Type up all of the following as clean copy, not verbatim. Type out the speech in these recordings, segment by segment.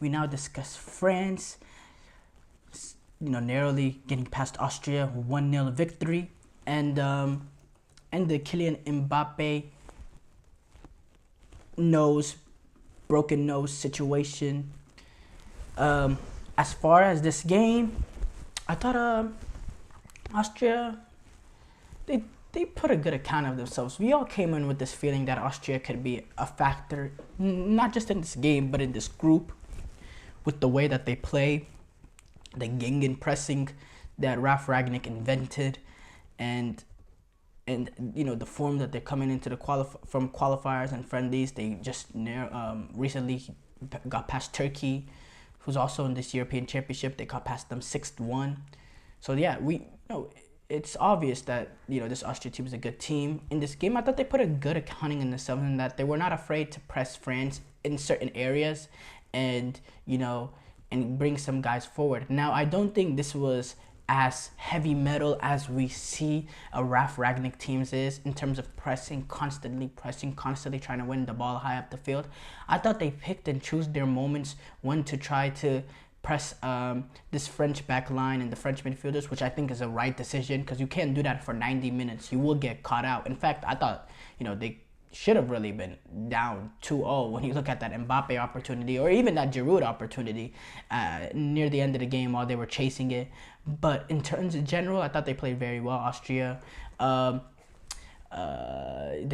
We now discuss France, narrowly getting past Austria, 1-0 victory, and the Kylian Mbappe broken nose situation. As far as this game, I thought Austria, they put a good account of themselves. We all came in with this feeling that Austria could be a factor, not just in this game, but in this group, with the way that they play, the Gingen pressing that Ralf Rangnick invented, and the form that they're coming into from qualifiers and friendlies. They just recently got past Turkey, who's also in this European Championship. They got past them 6-1. So yeah, it's obvious that this Austria team is a good team. In this game, I thought they put a good accounting in themselves, in that they were not afraid to press France in certain areas, and bring some guys forward. Now, I don't think this was as heavy metal as we see a Ralf Rangnick teams is, in terms of constantly trying to win the ball high up the field. I thought they picked and chose their moments when to try to press this French back line and the French midfielders, which I think is a right decision, because you can't do that for 90 minutes. You will get caught out. In fact, I thought they should have really been down 2-0 when you look at that Mbappe opportunity, or even that Giroud opportunity near the end of the game while they were chasing it. But in terms of general, I thought they played very well. Austria, they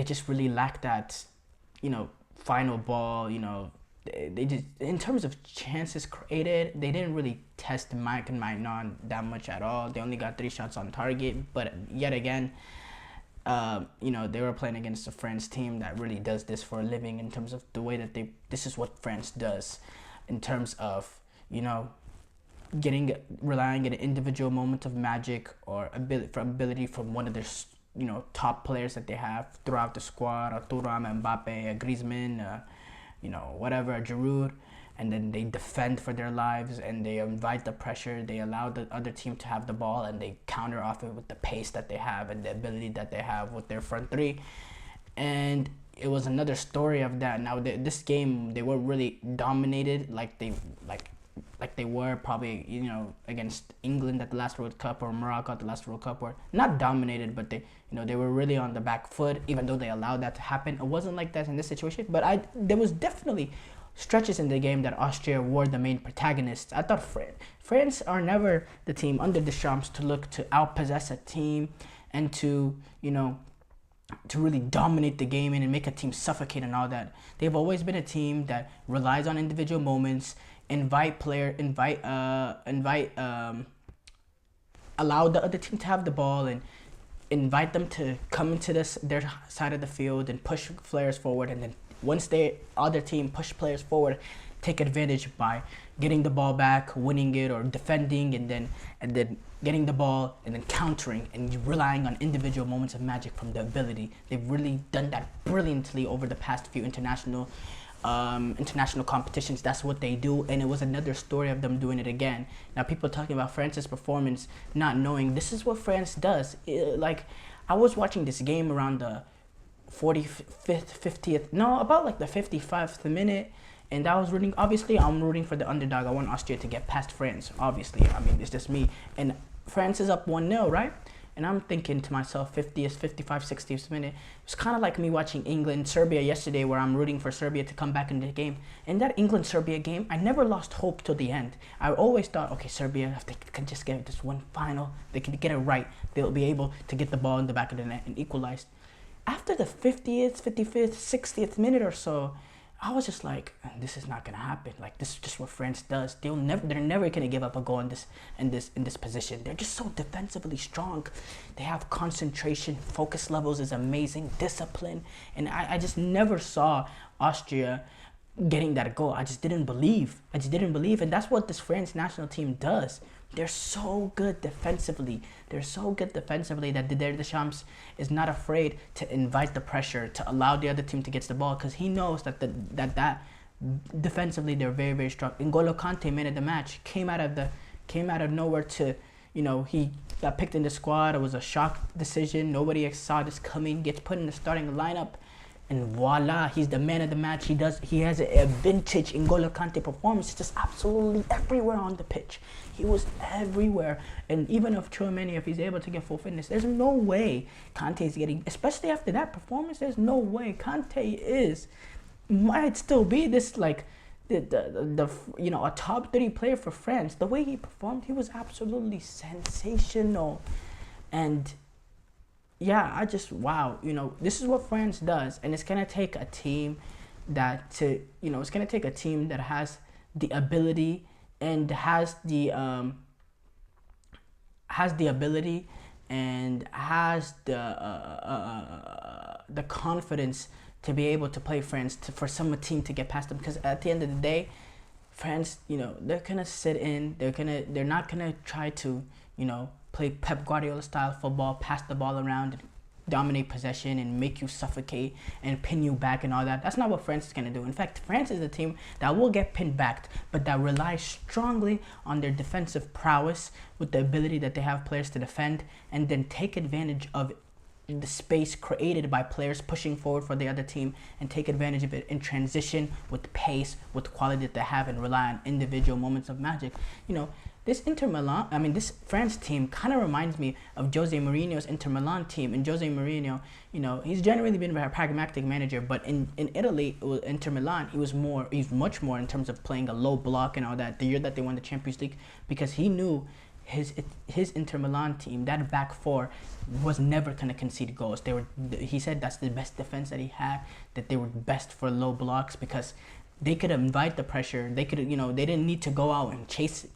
just really lacked that, final ball. They just, in terms of chances created, they didn't really test Mike and Maignan that much at all. They only got 3 shots on target. But yet again, they were playing against a France team that really does this for a living, in terms of the way that this is what France does, in terms of, relying on an individual moment of magic or ability from one of their, top players that they have throughout the squad, or Thuram, Mbappe, Griezmann, whatever, Giroud, and then they defend for their lives, and they invite the pressure. They allow the other team to have the ball, and they counter off it with the pace that they have and the ability that they have with their front three. And it was another story of that. Now, this game, they were really dominated, like they were probably, against England at the last World Cup, or Morocco at the last World Cup, or not dominated, but they were really on the back foot, even though they allowed that to happen. It wasn't like that in this situation, but there was definitely stretches in the game that Austria were the main protagonists. I thought France are never the team under Deschamps to look to outpossess a team and to really dominate the game and make a team suffocate and all that. They've always been a team that relies on individual moments, allow the other team to have the ball, and invite them to come into their side of the field and push players forward, and then once other team push players forward, take advantage by getting the ball back, winning it, or defending, and then getting the ball and then countering, and relying on individual moments of magic from the ability. They've really done that brilliantly over the past few international competitions. That's what they do, and it was another story of them doing it again. Now, people talking about France's performance, not knowing this is what France does. I was watching this game around the 55th minute, and I was rooting. Obviously, I'm rooting for the underdog. I want Austria to get past France. Obviously, it's just me. And France is up 1-0, right? And I'm thinking to myself, 50th, 55th, 60th minute. It's kind of like me watching England-Serbia yesterday, where I'm rooting for Serbia to come back into the game. In that England-Serbia game, I never lost hope till the end. I always thought, okay, Serbia, if they can just get this one final, they can get it right, they'll be able to get the ball in the back of the net and equalize. After the 50th, 55th, 60th minute or so, I was just like, this is not gonna happen. Like, this is just what France does. They're never gonna give up a goal in this position. They're just so defensively strong. They have concentration, focus levels is amazing, discipline, and I just never saw Austria getting that goal. I just didn't believe, and that's what this France national team does. They're so good defensively. That Didier Deschamps is not afraid to invite the pressure, to allow the other team to get the ball, because he knows that defensively they're very, very strong. N'Golo Kante, man of the match, came out of nowhere to, he got picked in the squad. It was a shock decision. Nobody saw this coming. Gets put in the starting lineup, and voila, he's the man of the match. He has a vintage N'Golo Kante performance, just absolutely everywhere on the pitch. He was everywhere, and even if Tchouaméni, if he's able to get full fitness, there's no way Kante is getting, especially after that performance. There's no way Kante might still be this like the a top 30 player for France. The way he performed, he was absolutely sensational, and yeah, wow, this is what France does, and it's gonna take a team it's gonna take a team that has the ability and has the ability and has the confidence to be able to play France for some team to get past them, because at the end of the day, France, they're gonna sit in, they're not gonna try to, play Pep Guardiola style football, pass the ball around and dominate possession and make you suffocate and pin you back and all that. That's not what France is going to do. In fact, France is a team that will get pinned back, but that relies strongly on their defensive prowess, with the ability that they have players to defend and then take advantage of the space created by players pushing forward for the other team, and take advantage of it in transition with pace, with quality that they have, and rely on individual moments of magic. This this France team kind of reminds me of Jose Mourinho's Inter Milan team. And Jose Mourinho, he's generally been a pragmatic manager, but in Italy, Inter Milan, he's much more in terms of playing a low block and all that. The year that they won the Champions League, because he knew his Inter Milan team, that back four, was never going to concede goals. He said that's the best defense that he had, that they were best for low blocks, because they could invite the pressure. They could, they didn't need to go out and chase,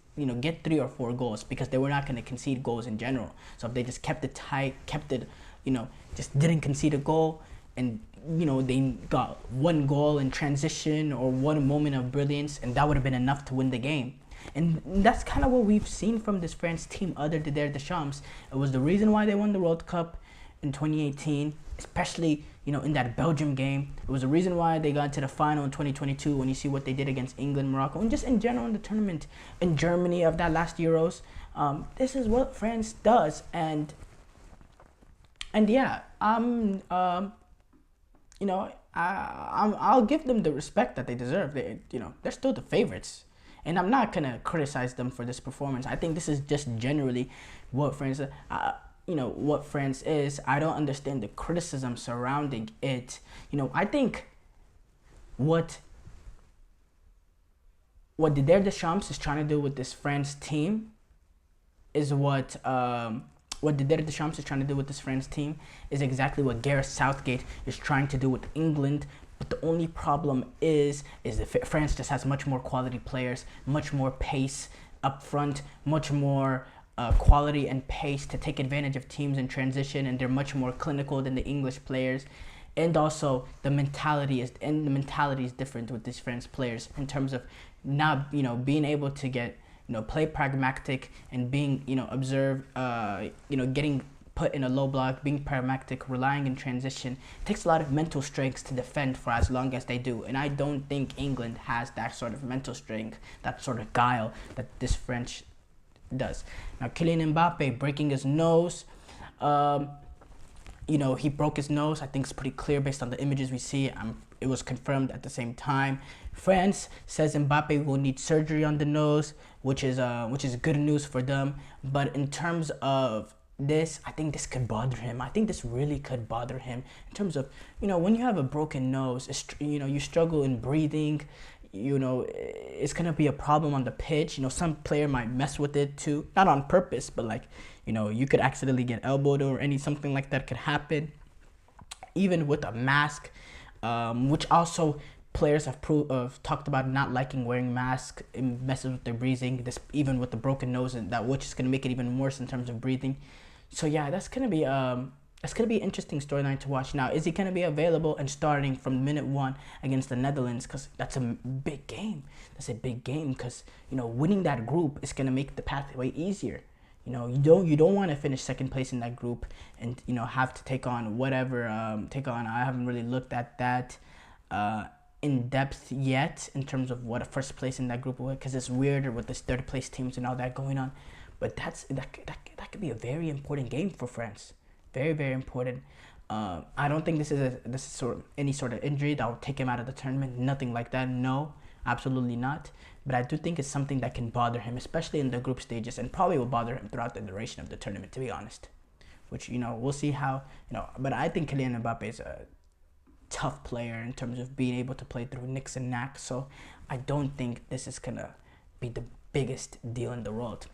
get 3 or 4 goals, because they were not going to concede goals in general. So if they just kept it tight, just didn't concede a goal, and they got 1 goal in transition or 1 moment of brilliance, and that would have been enough to win the game. And that's kind of what we've seen from this France team under Didier Deschamps. It was the reason why they won the World Cup in 2018, especially in that Belgium game. It was the reason why they got to the final in 2022, when you see what they did against England, Morocco, and just in general in the tournament in Germany of that last Euros. This is what France does, and yeah, I'll give them the respect that they deserve. They're still the favorites. And I'm not gonna criticize them for this performance. I think this is just generally what France, what France is. I don't understand the criticism surrounding it. I think what Didier Deschamps is trying to do with this France team is what Didier Deschamps is trying to do with this France team is exactly what Gareth Southgate is trying to do with England. But the only problem is that France just has much more quality players, much more pace up front, much more quality and pace to take advantage of teams in transition, and they're much more clinical than the English players. And also the mentality is different with these French players, in terms of not being able to get play pragmatic and being observe getting put in a low block, being pragmatic, relying in transition. It takes a lot of mental strength to defend for as long as they do. And I don't think England has that sort of mental strength, that sort of guile that this French does. Now, Kylian Mbappe breaking his nose. He broke his nose. I think it's pretty clear based on the images we see. It was confirmed at the same time. France says Mbappe will need surgery on the nose, which is good news for them. But in terms of this, I think this could bother him. I think this really could bother him in terms of, when you have a broken nose, you struggle in breathing, it's going to be a problem on the pitch. Some player might mess with it too, not on purpose, but you could accidentally get elbowed or something like that could happen. Even with a mask, which also players have talked about not liking wearing masks. It messes with their breathing, even with the broken nose, and which is going to make it even worse in terms of breathing. So yeah, that's gonna be an interesting storyline to watch. Now, is he gonna be available and starting from minute 1 against the Netherlands? Because that's a big game. That's a big game, because winning that group is gonna make the pathway easier. You don't want to finish second place in that group and have to take on whatever I haven't really looked at that in depth yet in terms of what a first place in that group was, because it's weirder with this third place teams and all that going on. But that could be a very important game for France. Very, very important. I don't think this is any sort of injury that will take him out of the tournament. Nothing like that. No, absolutely not. But I do think it's something that can bother him, especially in the group stages, and probably will bother him throughout the duration of the tournament, to be honest. Which, we'll see how, but I think Kylian Mbappe is a tough player in terms of being able to play through nicks and knacks. So I don't think this is going to be the biggest deal in the world.